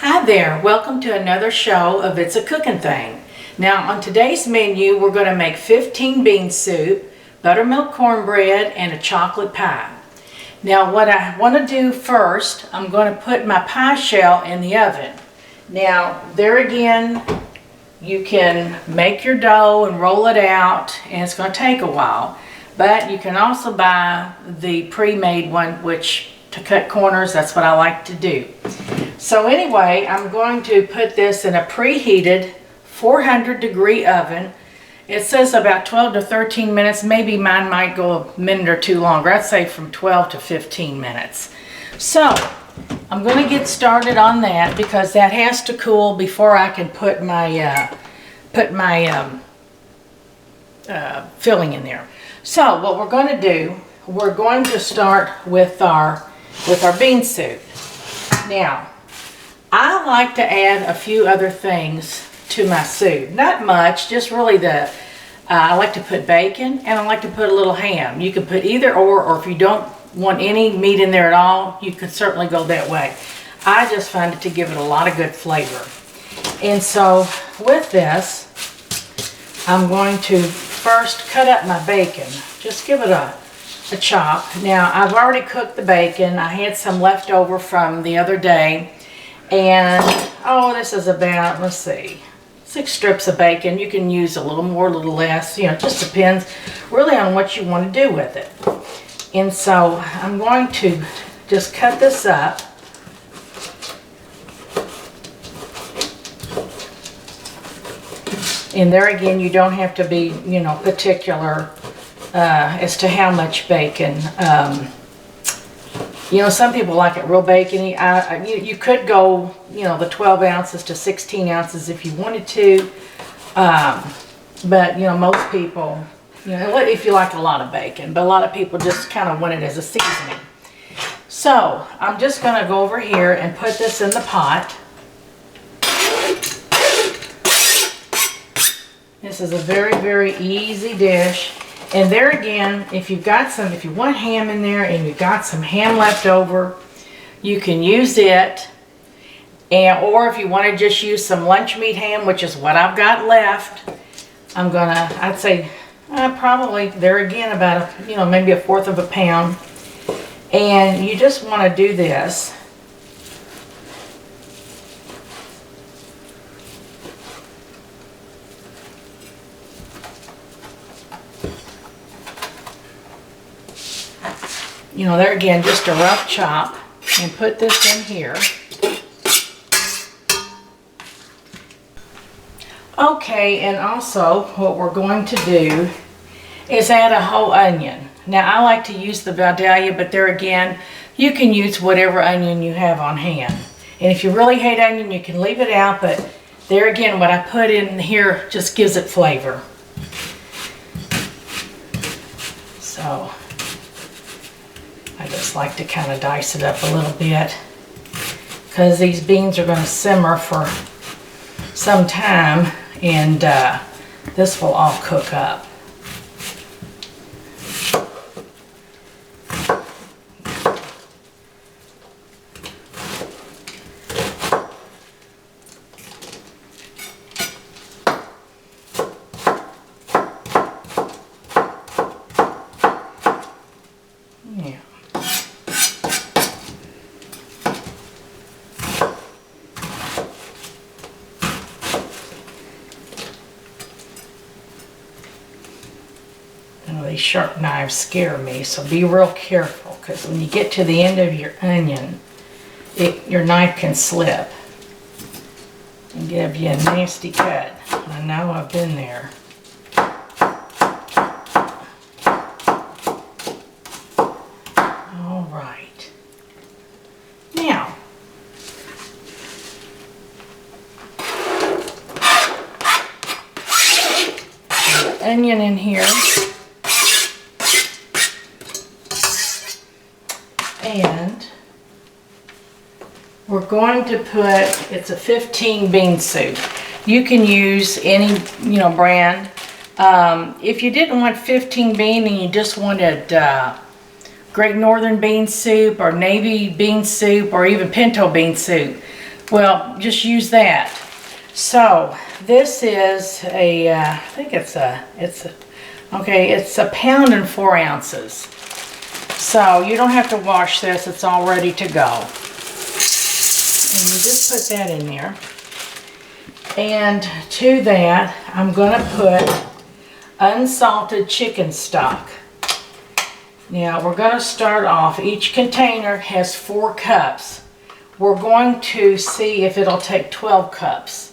Hi there, welcome to another show of It's a Cooking Thing. Now on today's menu we're going to make 15 bean soup, buttermilk cornbread, and a chocolate pie. Now what I want to do first, I'm going to put my pie shell in the oven. Now there again, you can make your dough and roll it out, and it's going to take a while. But you can also buy the pre-made one, which to cut corners, that's what I like to do. So anyway, I'm going to put this in a preheated 400-degree oven. It says about 12 to 13 minutes. Maybe mine might go a minute or two longer. I'd say from 12 to 15 minutes. So I'm going to get started on that because that has to cool before I can put my filling in there. So what we're going to do, we're going to start with our bean soup. Now, I like to add a few other things to my soup. Not much, just really I like to put bacon and I like to put a little ham. You can put either or if you don't want any meat in there at all, you can certainly go that way. I just find it to give it a lot of good flavor. And so with this, I'm going to first cut up my bacon. Just give it a chop. Now I've already cooked the bacon. I had some left over from the other day. And this is about, let's see, 6 strips of bacon. You can use a little more, a little less, it just depends really on what you want to do with it. And so I'm going to just cut this up. And there again, you don't have to be, particular as to how much bacon. Some people like it real bacony. You could go, the 12 ounces to 16 ounces if you wanted to. But, most people, if you like a lot of bacon. But a lot of people just kind of want it as a seasoning. So, I'm just going to go over here and put this in the pot. This is a very, very easy dish. And there again, if you want ham in there and you've got some ham left over, you can use it. Or if you want to just use some lunch meat ham, which is what I've got left, I'd say probably there again about, maybe 1/4 of a pound. And you just want to do this. There again, just a rough chop, and put this in here. Okay, and also what we're going to do is add a whole onion. Now, I like to use the Vidalia, but there again, you can use whatever onion you have on hand. And if you really hate onion, you can leave it out, but there again, what I put in here just gives it flavor. So I just like to kind of dice it up a little bit because these beans are going to simmer for some time, and this will all cook up. These sharp knives scare me, so be real careful because when you get to the end of your onion, your knife can slip and give you a nasty cut. I know, I've been there. All right. Now, onion in here. And we're going to put, it's a 15 bean soup. You can use any, brand. If you didn't want 15 bean and you just wanted Great Northern bean soup or navy bean soup or even pinto bean soup, well, just use that. So this is a, I think it's a 1.4 pounds. So you don't have to wash this, it's all ready to go. And you just put that in there. And to that, I'm gonna put unsalted chicken stock. Now we're gonna start off, each container has 4 cups. We're going to see if it'll take 12 cups.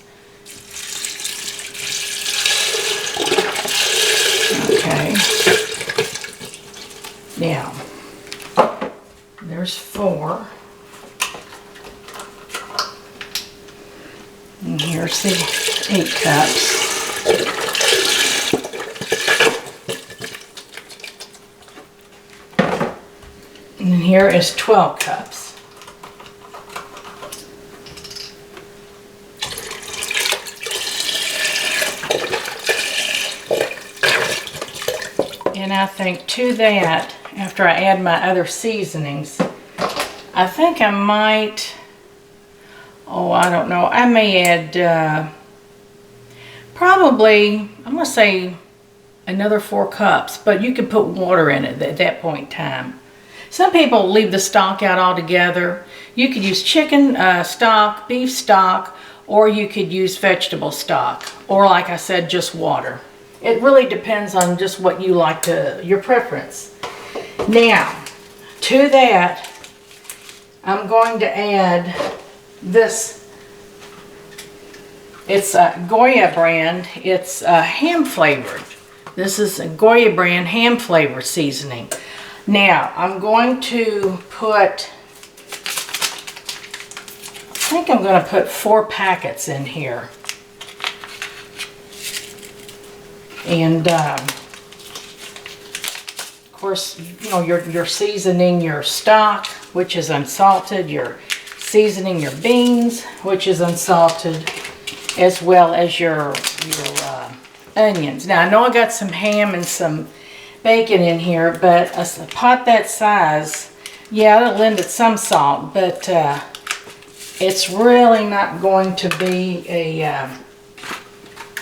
Okay. Now, there's 4. And here's the 8 cups. And here is 12 cups. And I think to that, after I add my other seasonings, I think I might, I don't know, I may add probably, I'm going to say another 4 cups, but you could put water in it at that point in time. Some people leave the stock out altogether. You could use chicken stock, beef stock, or you could use vegetable stock, or like I said, just water. It really depends on just what you like your preference. Now, to that, I'm going to add this. It's a Goya brand. It's ham flavored. This is a Goya brand ham flavored seasoning. Now, I'm going to put, I think I'm going to put 4 packets in here. And of course, you know, you're seasoning your stock, which is unsalted. You're seasoning your beans, which is unsalted, as well as your onions. Now, I know I got some ham and some bacon in here, but a pot that size, yeah, it'll lend it some salt, but it's really not going to be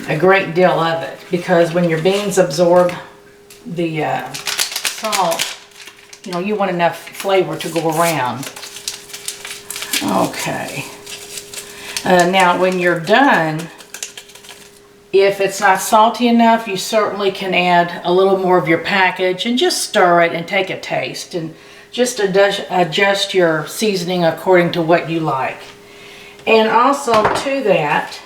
a great deal of it, because when your beans absorb the salt, you know, you want enough flavor to go around. Okay. Now, when you're done, if it's not salty enough, you certainly can add a little more of your package and just stir it and take a taste and just adjust your seasoning according to what you like. And also to that,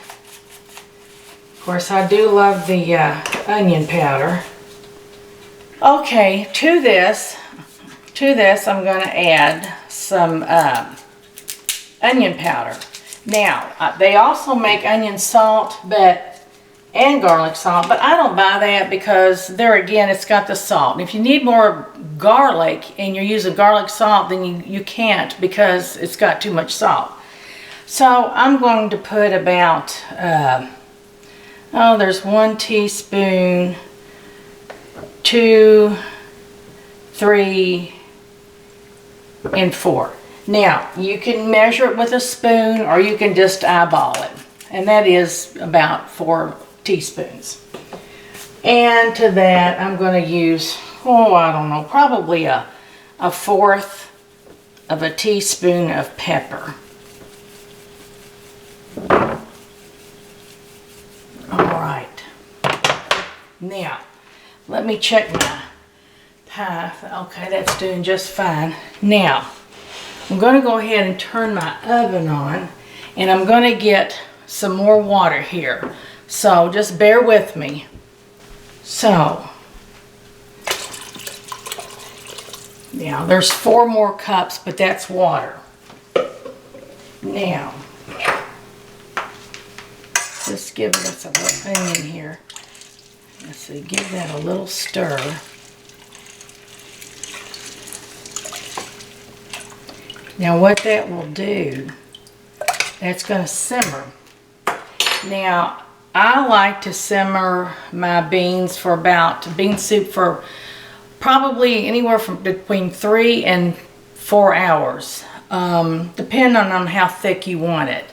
of course, I do love the onion powder. Okay, to this I'm going to add some onion powder. Now, they also make onion salt and garlic salt, but I don't buy that because there again, it's got the salt. And if you need more garlic and you're using garlic salt, then you can't, because it's got too much salt. So I'm going to put about, there's 1 teaspoon, 2, 3, and 4. Now, you can measure it with a spoon or you can just eyeball it. And that is about 4 teaspoons. And to that, I'm going to use, I don't know, probably a 1/4 of a teaspoon of pepper. All right. Now, let me check my pie. Okay, that's doing just fine. Now, I'm going to go ahead and turn my oven on, and I'm going to get some more water here. So just bear with me. So, now there's 4 more cups, but that's water. Now, just give this a little onion here. Let's see, give that a little stir. Now what that will do, that's going to simmer. Now, I like to simmer my bean soup for probably anywhere from between 3 and 4 hours, depending on how thick you want it.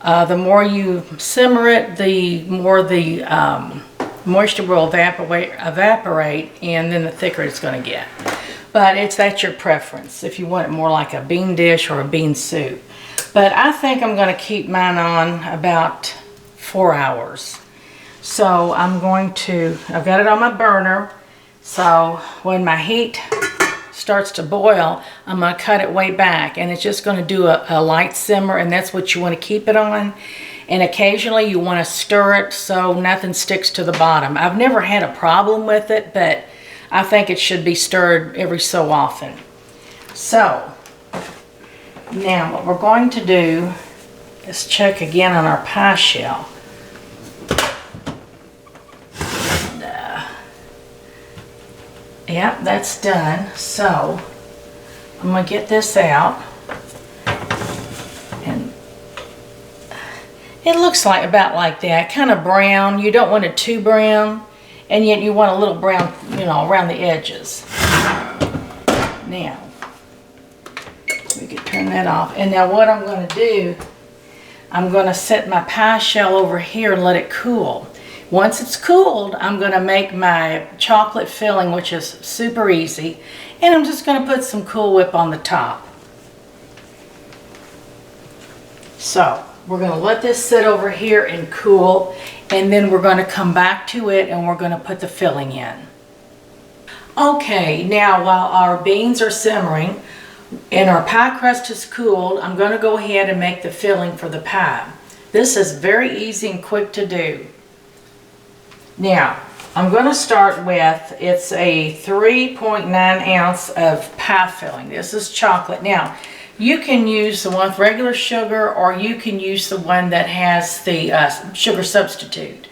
The more you simmer it, the more the moisture will evaporate, and then the thicker it's going to get. But that's your preference, if you want it more like a bean dish or a bean soup. But I think I'm going to keep mine on about 4 hours. So I've got it on my burner. So when my heat starts to boil, I'm going to cut it way back, and it's just going to do a light simmer, and that's what you want to keep it on. And occasionally you want to stir it so nothing sticks to the bottom. I've never had a problem with it, but I think it should be stirred every so often. So now what we're going to do is check again on our pie shell. Yep, that's done. So I'm going to get this out. And it looks like about like that, kind of brown. You don't want it too brown, and yet you want a little brown, around the edges. Now, we can turn that off. And now what I'm going to do, I'm going to set my pie shell over here and let it cool. Once it's cooled, I'm going to make my chocolate filling, which is super easy, and I'm just going to put some Cool Whip on the top. So we're going to let this sit over here and cool, and then we're going to come back to it and we're going to put the filling in. Okay, now while our beans are simmering and our pie crust is cooled, I'm going to go ahead and make the filling for the pie. This is very easy and quick to do. Now, I'm going to start with, it's a 3.9 ounce of pie filling. This is chocolate. Now, you can use the one with regular sugar, or you can use the one that has the sugar substitute.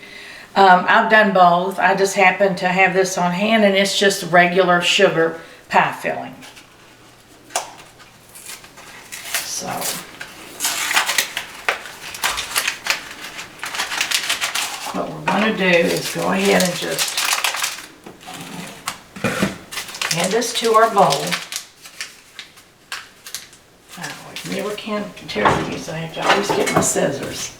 I've done both. I just happen to have this on hand, and it's just regular sugar pie filling. So what we're going to do is go ahead and just add this to our bowl. I never can tear these. I have to always get my scissors.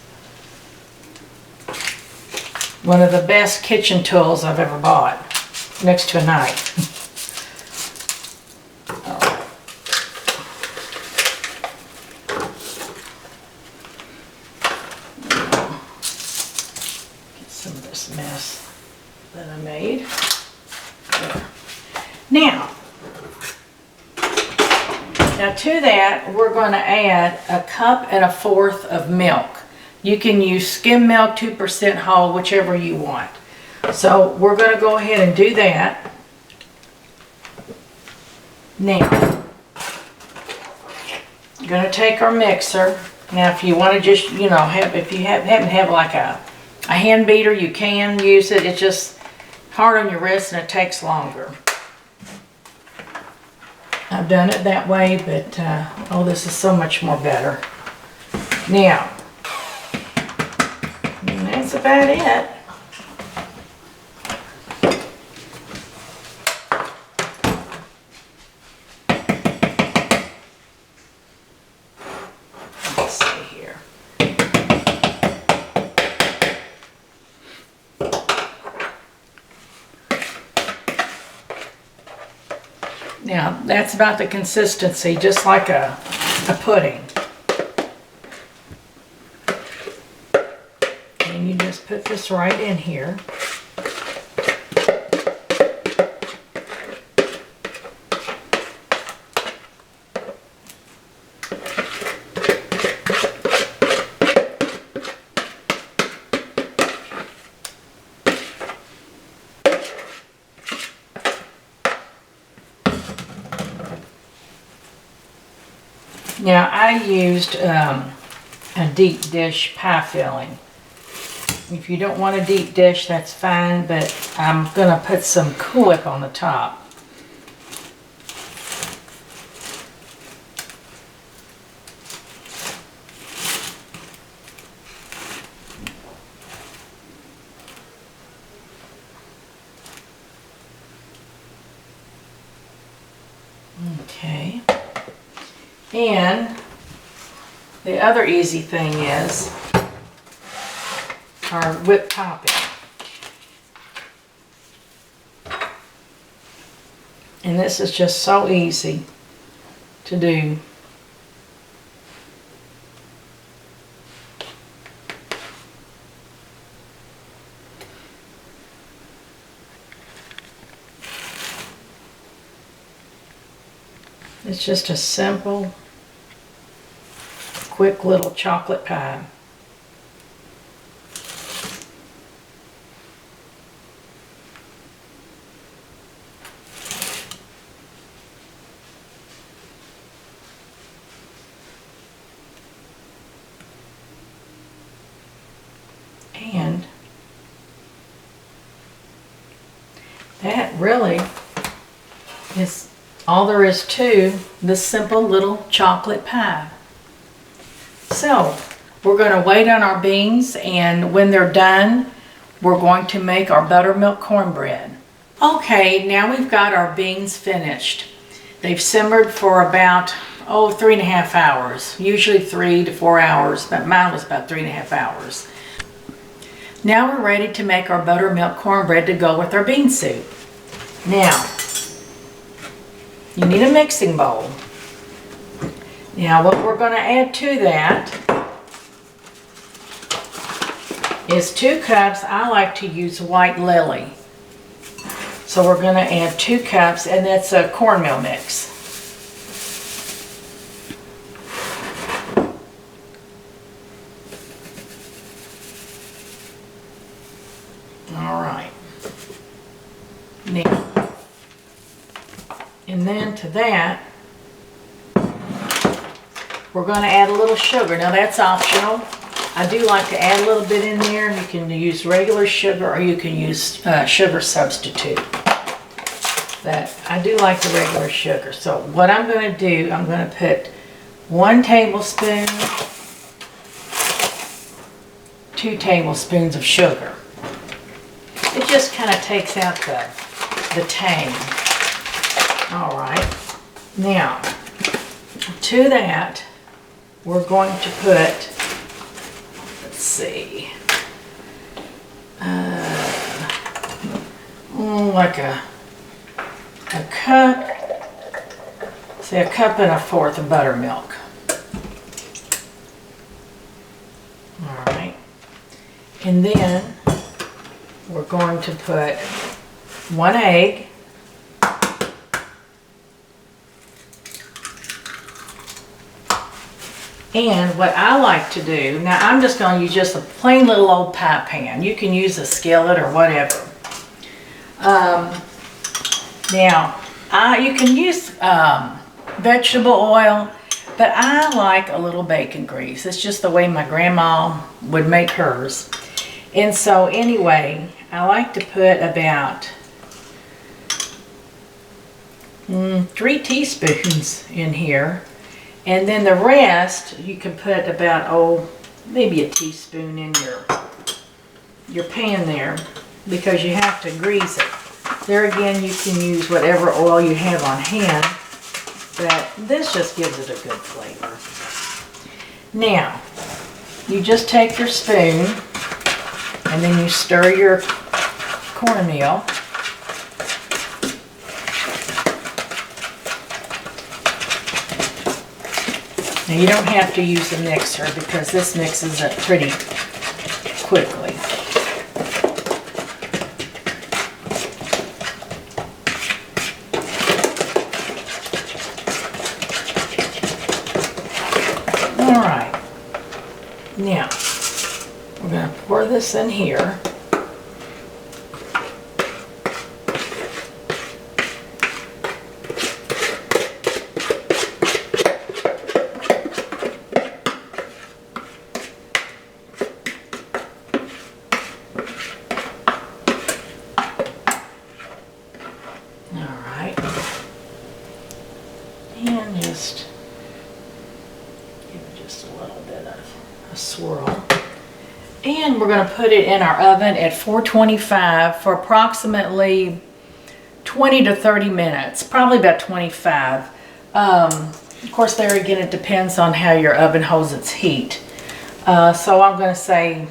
One of the best kitchen tools I've ever bought, next to a knife. All right. Get some of this mess that I made. There. Now to that, we're going to add 1.25 cups of milk. You can use skim milk, 2% whole, whichever you want. So we're going to go ahead and do that. Now, you're going to take our mixer. Now, if you want to just, if you happen to have like a hand beater, you can use it. It's just hard on your wrist and it takes longer. I've done it that way, but oh, this is so much more better. Now, and that's about it. Let's see here. Now, that's about the consistency, just like a pudding. And you just put this right in here. Now, I used a deep dish pie filling. If you don't want a deep dish, that's fine, but I'm going to put some Cool Whip on the top. Okay. And the other easy thing is our whipped topping. And this is just so easy to do. It's just a simple, quick little chocolate pie. And that really is all there is to this simple little chocolate pie. So we're going to wait on our beans, and when they're done, we're going to make our buttermilk cornbread. Okay, now we've got our beans finished. They've simmered for about, 3.5 hours. Usually 3 to 4 hours, but mine was about 3.5 hours. Now we're ready to make our buttermilk cornbread to go with our bean soup. Now, you need a mixing bowl. Now what we're going to add to that is 2 cups. I like to use white lily. So we're going to add 2 cups, and that's a cornmeal mix. All right. Now, and then to that, we're going to add a little sugar. Now that's optional. I do like to add a little bit in there. You can use regular sugar, or you can use sugar substitute. But I do like the regular sugar. So what I'm going to do, I'm going to put 1 tablespoon, 2 tablespoons of sugar. It just kind of takes out the tang. All right. Now, to that, we're going to put, let's see, like a cup, say 1.25 cups of buttermilk. All right. And then we're going to put 1 egg. And what I like to do, now I'm just going to use just a plain little old pie pan. You can use a skillet or whatever. Now, you can use vegetable oil, but I like a little bacon grease. It's just the way my grandma would make hers. And so anyway, I like to put about 3 teaspoons in here. And then the rest, you can put about, maybe a teaspoon in your pan there, because you have to grease it. There again, you can use whatever oil you have on hand, but this just gives it a good flavor. Now, you just take your spoon, and then you stir your cornmeal. Now you don't have to use a mixer, because this mixes up pretty quickly. All right. Now, we're going to pour this in here. And just give it just a little bit of a swirl. And we're going to put it in our oven at 425 for approximately 20 to 30 minutes, probably about 25. Of course, there again, it depends on how your oven holds its heat. So I'm going to say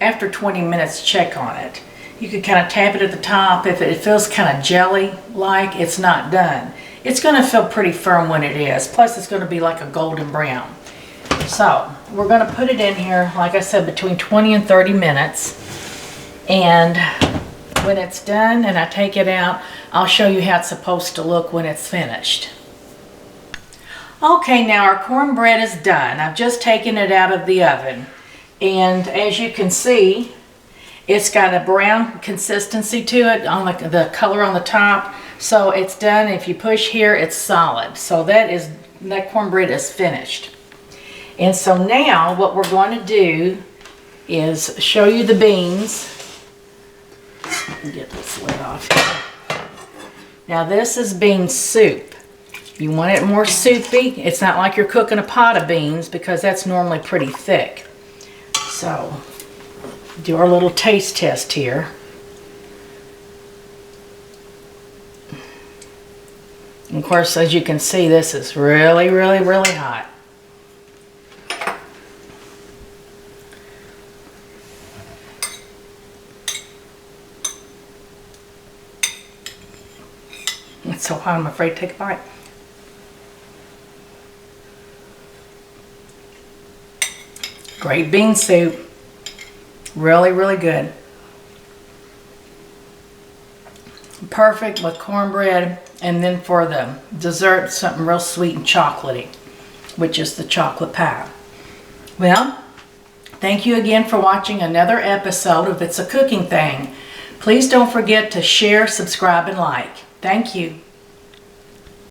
after 20 minutes, check on it. You can kind of tap it at the top. If it feels kind of jelly-like, it's not done. It's going to feel pretty firm when it is. Plus, it's going to be like a golden brown. So we're going to put it in here, like I said, between 20 and 30 minutes. And when it's done and I take it out, I'll show you how it's supposed to look when it's finished. Okay, now our cornbread is done. I've just taken it out of the oven. And as you can see, it's got a brown consistency to it on the color on the top. So it's done. If you push here, it's solid. So that cornbread is finished. And so now what we're going to do is show you the beans. Get this lid off here. Now this is bean soup. You want it more soupy. It's not like you're cooking a pot of beans because that's normally pretty thick. So do our little taste test here. And of course, as you can see, this is really, really, really hot. It's so hot, I'm afraid to take a bite. Great bean soup. Really, really good. Perfect with cornbread. And then for the dessert, something real sweet and chocolatey, which is the chocolate pie. Well, thank you again for watching another episode of It's a Cooking Thing. Please don't forget to share, subscribe, and like. Thank you.